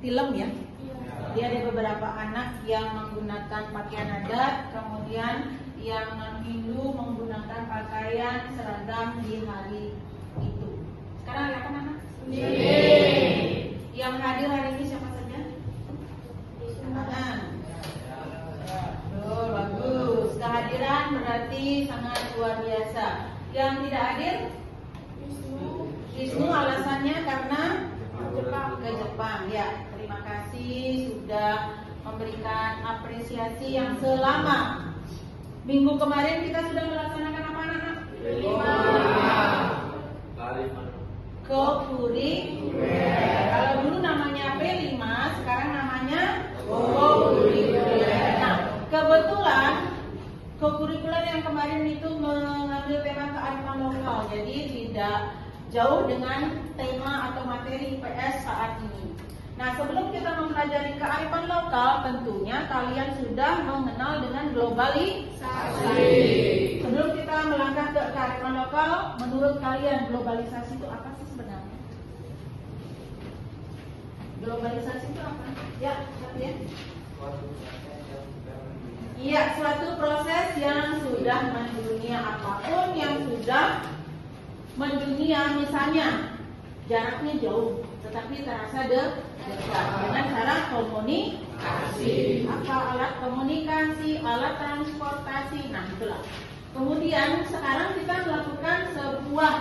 film ya. Dia ada beberapa anak yang menggunakan pakaian adat, kemudian yang non-Hindu menggunakan pakaian seragam di hari itu. Sekarang ada apa anak? Yang hadir hari ini siapa saja? Betul, bagus. Kehadiran berarti sangat luar biasa. Yang tidak hadir? Wisnu, alasannya karena ke Jepang. Ya, terima kasih sudah memberikan apresiasi yang selama minggu kemarin kita sudah melaksanakan apa anak-anak? Kokurikuler. Kalau dulu namanya P5, sekarang namanya kokurikuler. Nah, kebetulan kokurikuler yang kemarin itu mengambil tema kearifan lokal, jadi tidak jauh dengan tema atau materi IPS saat ini. Nah, sebelum kita mempelajari kearifan lokal, tentunya kalian sudah mengenal dengan globalisasi. Sebelum kita melangkah ke kearifan lokal, menurut kalian globalisasi itu apa sih sebenarnya? Globalisasi itu apa? Ya, ya. Iya, suatu proses yang sudah mendunia. Apapun yang sudah mendunia, misalnya jaraknya jauh tetapi terasa dekat dengan cara komunikasi. Apa alat komunikasi, alat transportasi, nah itulah. Kemudian sekarang kita melakukan sebuah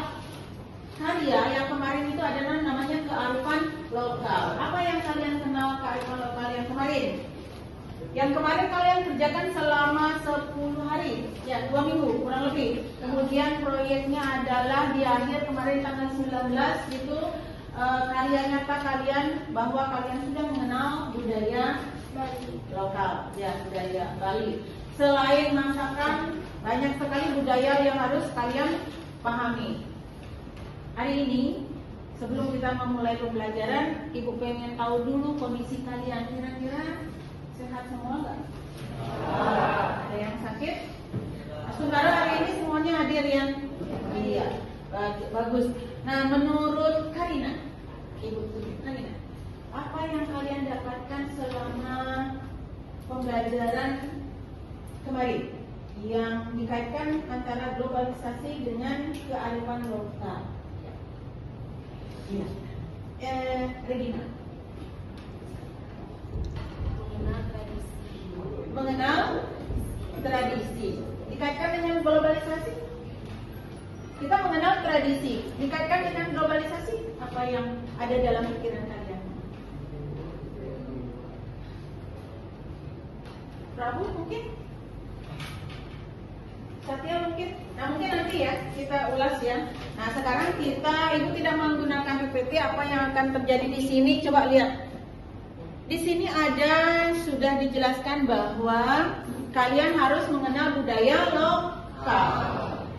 karya yang kemarin itu adalah namanya kearifan lokal. Apa yang kalian kenal kearifan lokal yang kemarin? Yang kemarin kalian kerjakan selama 10 hari, ya 2 minggu kurang lebih. Kemudian proyeknya adalah di akhir kemarin tanggal 19 itu karya nyata kalian bahwa kalian sudah mengenal budaya Bali lokal, ya budaya Bali. Selain masakan, banyak sekali budaya yang harus kalian pahami. Hari ini sebelum kita memulai pembelajaran, Ibu pengen tahu dulu kondisi kalian. Kira-kira sehat semua nggak? Ada yang sakit? Saudara hari ini semuanya hadir ya? Iya, bagus. Nah, menurut Karina, Ibu Karina, apa yang kalian dapatkan selama pembelajaran kemarin yang dikaitkan antara globalisasi dengan kearifan lokal? Ya. Regina. Mengenal tradisi dikaitkan dengan globalisasi. Kita mengenal tradisi dikaitkan dengan globalisasi. Apa yang ada dalam pikiran kalian? Prabu mungkin? Satya mungkin? Nah mungkin nanti ya kita ulas ya. Nah sekarang Ibu tidak menggunakan PPT. Apa yang akan terjadi di sini? Coba lihat. Di sini ada sudah dijelaskan bahwa kalian harus mengenal budaya lokal.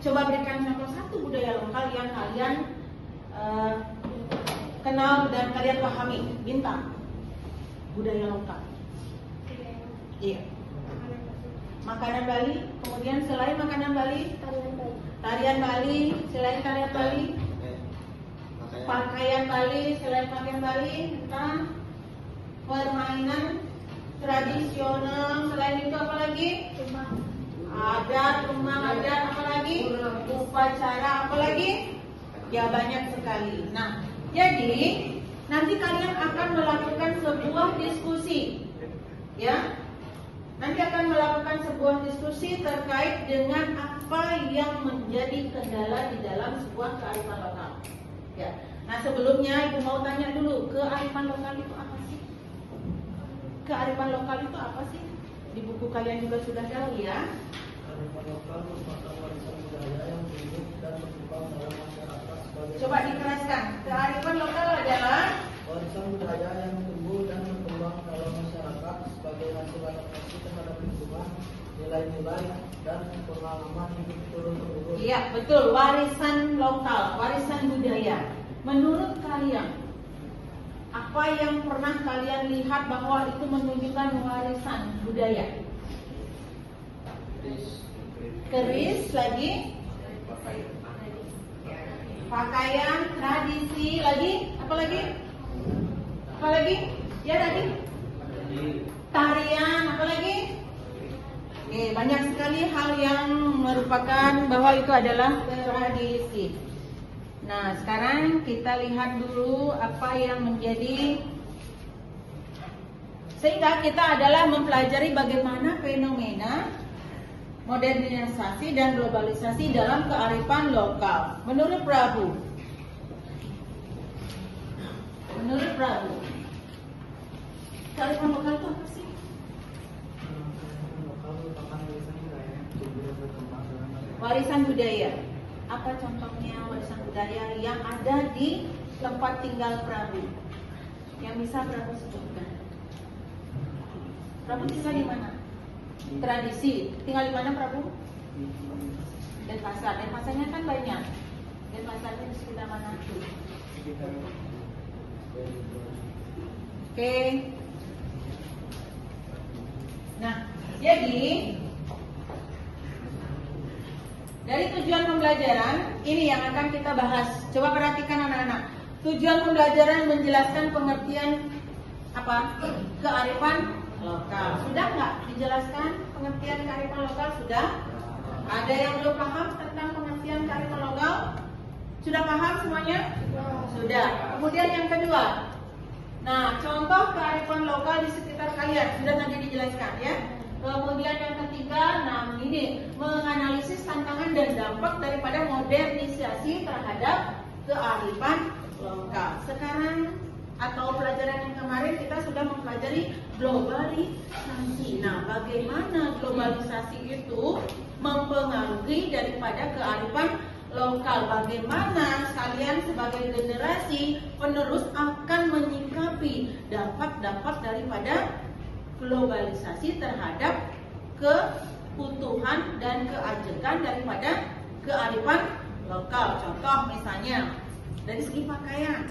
Coba berikan contoh satu budaya lokal yang kalian kenal dan kalian pahami. Bintang. Budaya lokal. Iya. Makanan Bali. Kemudian selain makanan Bali, tarian Bali. Selain tarian Bali, pakaian Bali. Selain pakaian Bali, tentang permainan tradisional. Selain itu apa lagi? Rumah adat, apa lagi? Upacara, apa lagi? Ya banyak sekali. Nah, jadi nanti kalian akan melakukan sebuah diskusi, ya. Nanti akan melakukan sebuah diskusi terkait dengan apa yang menjadi kendala di dalam sebuah kearifan lokal. Ya. Nah, sebelumnya Ibu mau tanya dulu, kearifan lokal itu apa sih? Kearifan lokal itu apa sih? Di buku kalian juga sudah tahu ya. Kearifan lokal merupakan warisan budaya yang hidup dan berkembang dalam masyarakat sebagai. Coba dikeraskan. Kearifan lokal adalah warisan budaya yang tumbuh dan berkembang dalam masyarakat sebagai hasil adaptasi terhadap lingkungan, nilai-nilai dan pengalaman hidup turun-temurun. Iya, betul. Warisan lokal, warisan budaya. Menurut kalian, apa yang pernah kalian lihat bahwa itu menunjukkan warisan budaya? Keris lagi, pakaian, tradisi lagi, apa lagi? Apa lagi? Ya tadi tarian, apa lagi? Oke, banyak sekali hal yang merupakan bahwa itu adalah tradisi. Nah, sekarang kita lihat dulu apa yang menjadi, sehingga kita adalah mempelajari bagaimana fenomena modernisasi dan globalisasi dalam kearifan lokal. Menurut Prabu, kearifan lokal itu apa sih? Warisan budaya. Apa contohnya warisan budaya yang ada di tempat tinggal Prabu? Yang bisa Prabu sebutkan? Prabu tinggal di mana? Tradisi. Tinggal di mana Prabu? Denpasar. Denpasarnya kan banyak. Denpasarnya di sekitar mana tuh? Oke. Nah, jadi dari tujuan pembelajaran ini yang akan kita bahas. Coba perhatikan anak-anak. Tujuan pembelajaran menjelaskan pengertian apa? Kearifan lokal. Sudah nggak dijelaskan pengertian kearifan lokal? Sudah? Ada yang belum paham tentang pengertian kearifan lokal? Sudah paham semuanya? Sudah. Kemudian yang kedua. Nah, contoh kearifan lokal di sekitar kalian sudah tadi dijelaskan ya. Kemudian yang ketiga, nah ini menganalisis tantangan dan dampak daripada modernisasi terhadap kearifan lokal. Sekarang atau pelajaran yang kemarin kita sudah mempelajari globalisasi. Nah, bagaimana globalisasi itu mempengaruhi daripada kearifan lokal? Bagaimana kalian sebagai generasi penerus akan menyikapi dampak-dampak daripada globalisasi terhadap kebutuhan dan keajekan daripada kearifan lokal. Contoh misalnya dari segi pakaian,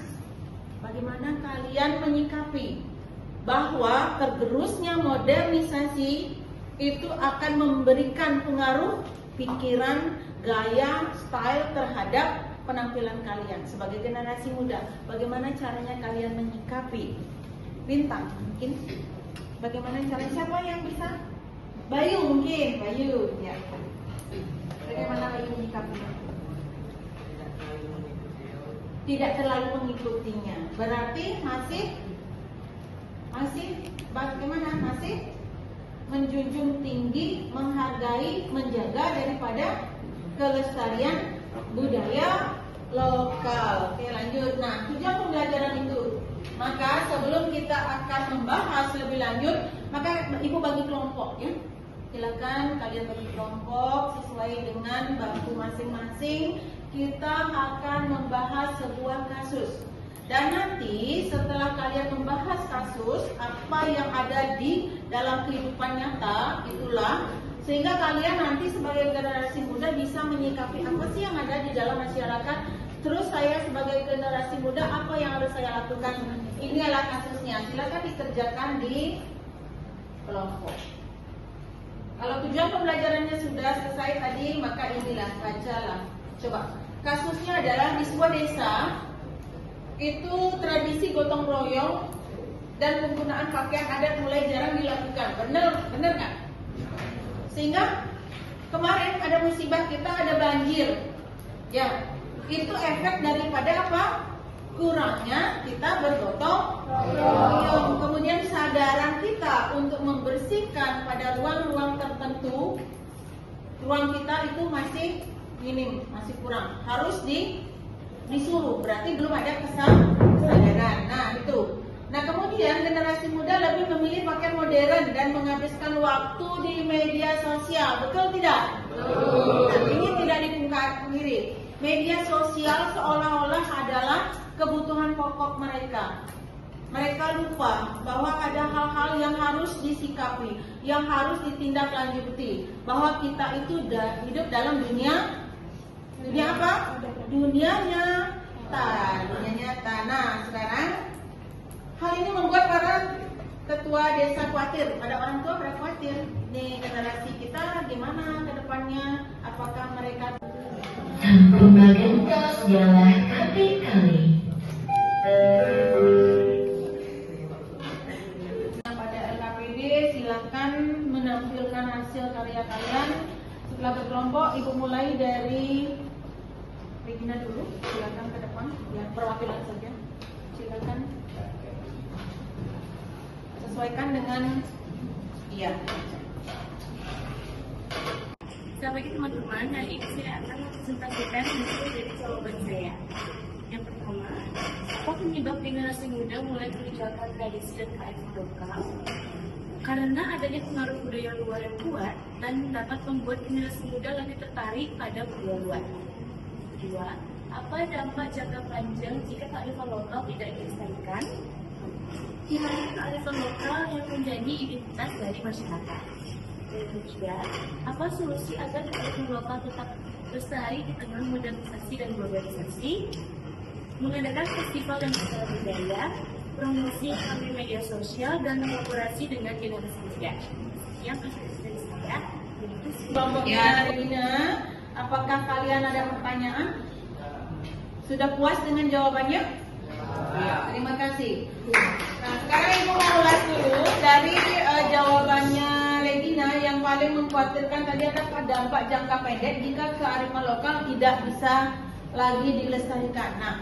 bagaimana kalian menyikapi bahwa tergerusnya modernisasi itu akan memberikan pengaruh pikiran, gaya, style terhadap penampilan kalian sebagai generasi muda? Bagaimana caranya kalian menyikapi? Bintang mungkin. Bagaimana cara, siapa yang bisa? Bayu mungkin, Bayu ya. Bagaimana Bayu menyikapinya? Tidak terlalu mengikutinya. Berarti masih bagaimana? Masih menjunjung tinggi, menghargai, menjaga daripada kelestarian budaya lokal. Oke, lanjut. Nah, tujuan pembelajaran itu. Maka sebelum kita akan membahas lebih lanjut, maka Ibu bagi kelompok ya. Silakan kalian bagi kelompok sesuai dengan bangku masing-masing. Kita akan membahas sebuah kasus. Dan nanti setelah kalian membahas kasus, apa yang ada di dalam kehidupan nyata, itulah sehingga kalian nanti sebagai generasi muda bisa menyikapi apa sih yang ada di dalam masyarakat. Terus saya sebagai generasi muda, apa yang harus saya lakukan? Ini adalah kasusnya. Silakan dikerjakan di kelompok. Kalau tujuan pembelajarannya sudah selesai tadi, maka inilah, bacalah. Coba. Kasusnya adalah di sebuah desa, itu tradisi gotong royong dan penggunaan pakaian adat mulai jarang dilakukan. Bener nggak? Sehingga kemarin ada musibah, kita ada banjir. Ya, itu efek daripada apa? Kurangnya kita bergotong royong. Kemudian kesadaran kita untuk membersihkan pada ruang-ruang tertentu, ruang kita itu masih minim, masih kurang. Harus disuruh, berarti belum ada kesadaran. Nah, itu. Nah, kemudian generasi muda lebih memilih pakaian modern dan menghabiskan waktu di media sosial. Betul tidak? Betul. Nah, ini tidak dipungkiri. Media sosial seolah-olah adalah kebutuhan pokok mereka. Mereka lupa bahwa ada hal-hal yang harus disikapi, yang harus ditindaklanjuti. Bahwa kita itu hidup dalam dunia apa? Dunia nyata. Nah, sekarang hal ini membuat para ketua desa khawatir. Ada orang tua pada khawatir. Nih, generasi kita gimana ke depannya? Apakah mereka Tanpa gentas ialah kali-kali. Setelah berkelompok, Ibu mulai dari Regina dulu. Silakan ke depan, ya perwakilan saja. Silakan. Sesuaikan dengan iya. Selamat pagi teman-teman, hari ini saya akan mempresentasikan hasil dari jawaban saya. Yang pertama, apa penyebab generasi muda mulai meninggalkan tradisi dan kearifan lokal? Karena adanya pengaruh budaya luar yang kuat dan dapat membuat generasi muda lebih tertarik pada budaya luar. Kedua, apa dampak jangka panjang jika kearifan lokal tidak dilestarikan? Hilangnya kearifan lokal yang menjadi identitas dari masyarakat. Dan ketiga, apa solusi agar kearifan lokal tetap lestari di tengah modernisasi dan globalisasi? Mengadakan festival dan acara budaya, promosi melalui media sosial, dan kolaborasi dengan generasi muda. Yang ketiga dari saya, yaitu Kelompoknya Regina, apakah kalian ada pertanyaan? Sudah puas dengan jawabannya? Ya, terima kasih. Nah, sekarang Ibu mau ulas dulu dari jawabannya Regina yang paling mengkhawatirkan tadi adalah dampak jangka pendek jika kearifan lokal tidak bisa lagi dilestarikan. Nah,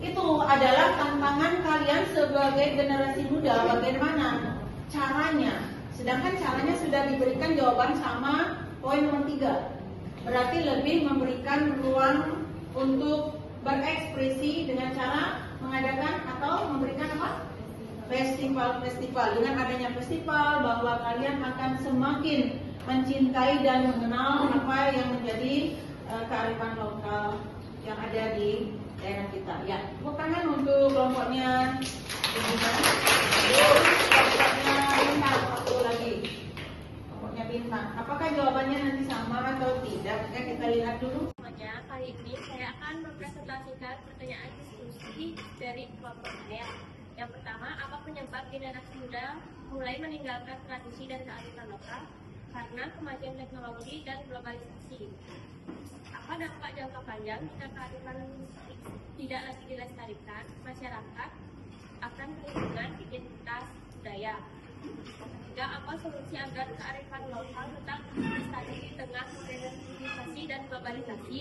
itu adalah tantangan kalian sebagai generasi muda. Bagaimana caranya? Sedangkan caranya sudah diberikan jawaban sama poin nomor 3. Berarti lebih memberikan ruang untuk berekspresi dengan cara mengadakan atau memberikan apa? Festival-festival. Dengan adanya festival, bahwa kalian akan semakin mencintai dan mengenal apa yang menjadi kearifan lokal yang ada di daerah kita. Ya, tepuk tangan untuk kelompoknya. Kelompoknya Bintang, satu lagi. Kelompoknya Bintang. Apakah jawabannya nanti sama atau tidak? Ya, kita lihat dulu. semuanya. Kali ini saya akan mempresentasikan pertanyaan diskusi dari kelompok saya. Yang pertama, apa penyebab generasi muda mulai meninggalkan tradisi dan kearifan lokal karena kemajuan teknologi dan globalisasi? Apa dampak jangka panjang jika kearifan tidak lagi dilestarikan? Masyarakat akan kehilangan identitas budaya. Ketiga, apa solusi agar kearifan lokal tetap lestari di tengah modernisasi dan globalisasi?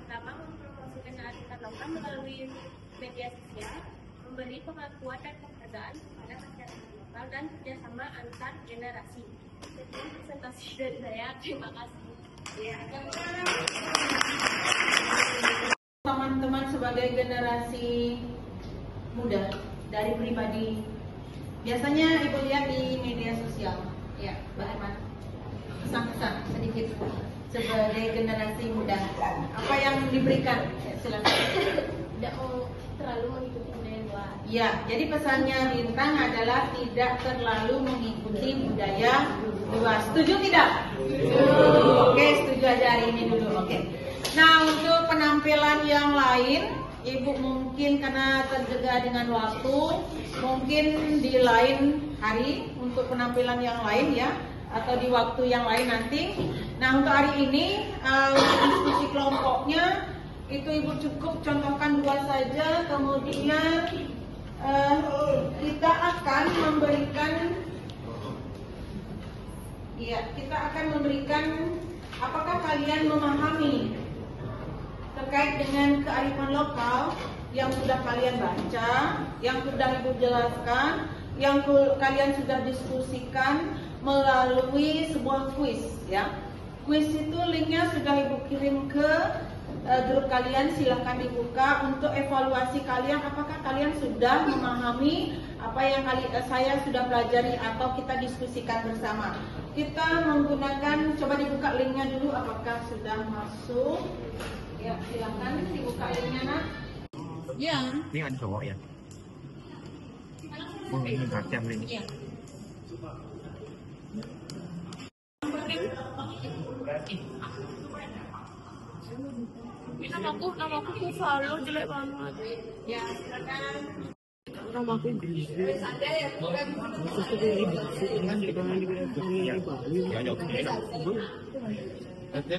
Pertama, mempromosikan kearifan lokal melalui media sosial, memberi pengakuan dan penghargaan kepada masyarakat lokal, dan kerjasama antar generasi. Sekian presentasi dari saya. Terima kasih. Teman-teman sebagai generasi muda dari pribadi, biasanya Ibu lihat di media sosial, ya, bagaimana? Pesan-pesan sedikit sebagai generasi muda. Apa yang diberikan? Ya, silakan. Tidak mau terlalu mengikuti budaya luar. Ya, jadi pesannya Bintang adalah tidak terlalu mengikuti budaya luar. Setuju tidak? Oke, setuju aja hari ini dulu. Oke. Nah, untuk penampilan yang lain, Ibu mungkin karena terjaga dengan waktu, mungkin di lain hari untuk penampilan yang lain ya, atau di waktu yang lain nanti. Nah, untuk hari ini diskusi kelompoknya itu Ibu cukup contohkan 2 saja, kemudian kita akan memberikan apakah kalian memahami terkait dengan kearifan lokal yang sudah kalian baca, yang sudah Ibu jelaskan, yang kalian sudah diskusikan melalui sebuah kuis ya. Kuis itu linknya sudah Ibu kirim ke grup kalian, silahkan dibuka untuk evaluasi kalian apakah kalian sudah memahami apa yang saya sudah pelajari atau kita diskusikan bersama. Kita menggunakan, coba dibuka linknya dulu apakah sudah masuk. Ya, silahkan dibuka linknya nak. Ya. Ini ada cowok ya? Oh, ini macam ini. Ya. Namaku Kufalo, jelek banget. Ya, silakan. Namaku Inggris.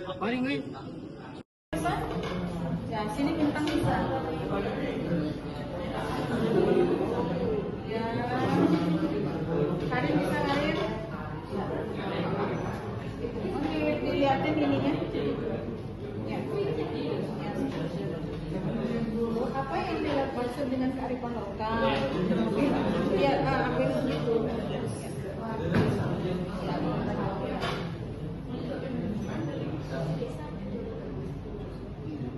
Apa ini? Ya, sini Bintang bisa. Ya. Karin bisa Karin? Oke, dilihat liatin ininya. Ya. Apa yang dimaksud dengan kearifan lokal? Ya, ambil itu.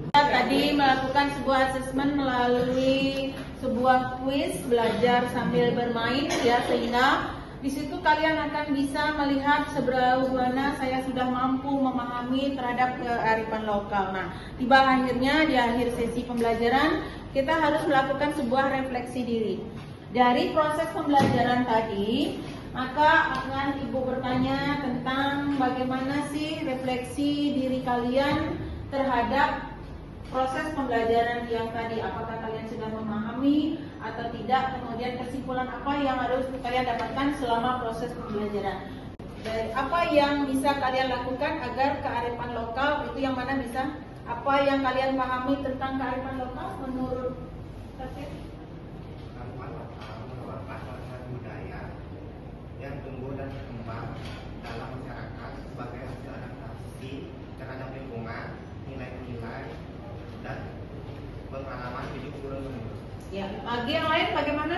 Tadi melakukan sebuah asesmen melalui sebuah kuis belajar sambil bermain ya, sehingga di situ kalian akan bisa melihat seberapa mana saya sudah mampu memahami terhadap kearifan lokal. Nah, tiba akhirnya di akhir sesi pembelajaran kita harus melakukan sebuah refleksi diri. Dari proses pembelajaran tadi, maka akan Ibu bertanya tentang bagaimana sih refleksi diri kalian terhadap proses pembelajaran yang tadi, apakah kalian sudah memahami atau tidak, kemudian kesimpulan apa yang harus kalian dapatkan selama proses pembelajaran. Dan apa yang bisa kalian lakukan agar kearifan lokal itu yang mana bisa? Apa yang kalian pahami tentang kearifan lokal menurut Tasir? Kearifan lokal merupakan warisan budaya yang tumbuh dan berkembang dalam masyarakat sebagai hasil adaptasi terhadap lingkungan, nilai-nilai, dan pengalaman hidup turun-temurun. Ya, lagi yang lain bagaimana?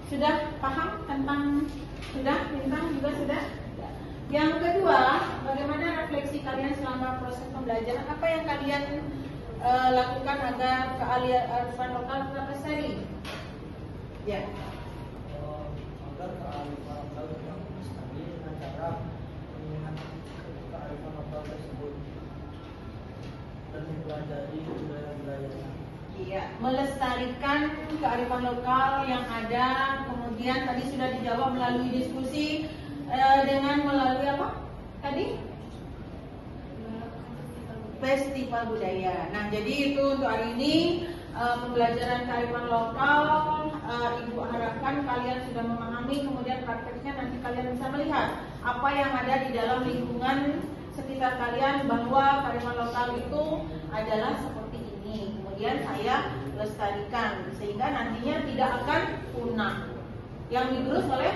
Sudah paham tentang tentang juga sudah? Ya. Yang kedua, bagaimana refleksi kalian selama proses pembelajaran? Apa yang kalian lakukan agar kearifan lokal tetap lestari? Ya. Agar kearifan lokal tetap lestari dengan cara mengingat kearifan lokal tersebut dan mempelajari budaya-budayanya. Iya, melestarikan kearifan lokal yang ada. Kemudian tadi sudah dijawab melalui diskusi dengan melalui apa? Tadi? Festival budaya. Nah, jadi itu untuk hari ini pembelajaran kearifan lokal. Ibu harapkan kalian sudah memahami, kemudian prakteknya nanti kalian bisa melihat apa yang ada di dalam lingkungan sekitar kalian, bahwa kearifan lokal itu adalah seperti ini. Kemudian saya lestarikan sehingga nantinya tidak akan punah. Yang digerus oleh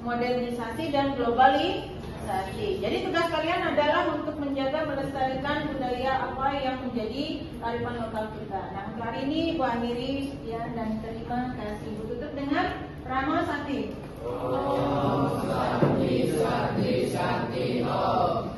modernisasi dan globalisasi. Jadi tugas kalian adalah untuk menjaga melestarikan budaya apa yang menjadi kearifan lokal kita. Nah, untuk hari ini Ibu akhiri sekian dan terima kasih. Ibu tutup dengan Rama Sakti. Om Santi Santi Santi Om.